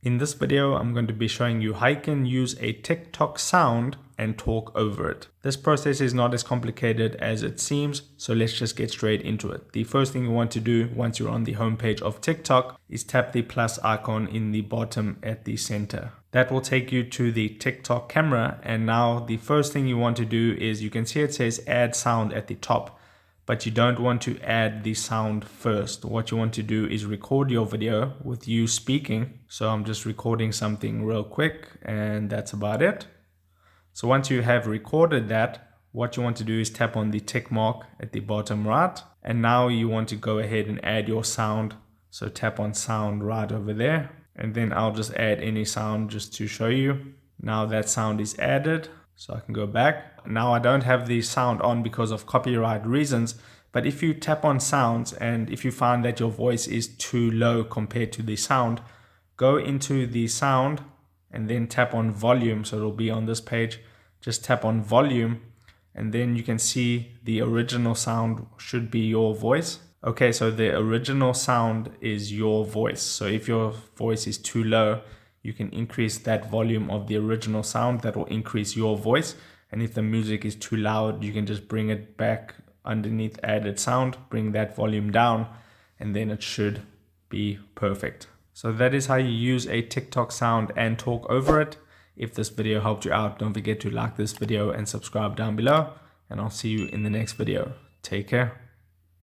In this video, I'm going to be showing you how you can use a TikTok sound and talk over it. This process is not as complicated as it seems, so let's just get straight into it. The first thing you want to do once you're on the homepage of TikTok is tap the plus icon in the bottom at the center. That will take you to the TikTok camera, and now the first thing you want to do is you can see it says add sound at the top. But you don't want to add the sound first. What you want to do is record your video with you speaking. So I'm just recording something real quick, and that's about it. So once you have recorded that, what you want to do is tap on the tick mark at the bottom right. And now you want to go ahead and add your sound. So tap on sound right over there. And then I'll just add any sound just to show you. Now that sound is added. So I can go back. Now I don't have the sound on because of copyright reasons, but if you tap on sounds and if you find that your voice is too low compared to the sound, go into the sound and then tap on volume. So it'll be on this page. Just tap on volume and then you can see the original sound should be your voice. Okay, so the original sound is your voice. So if your voice is too low, you can increase that volume of the original sound. That will increase your voice. And if the music is too loud, you can just bring it back underneath added sound, bring that volume down, and then it should be perfect. So that is how you use a TikTok sound and talk over it. If this video helped you out, don't forget to like this video and subscribe down below. And I'll see you in the next video. Take care.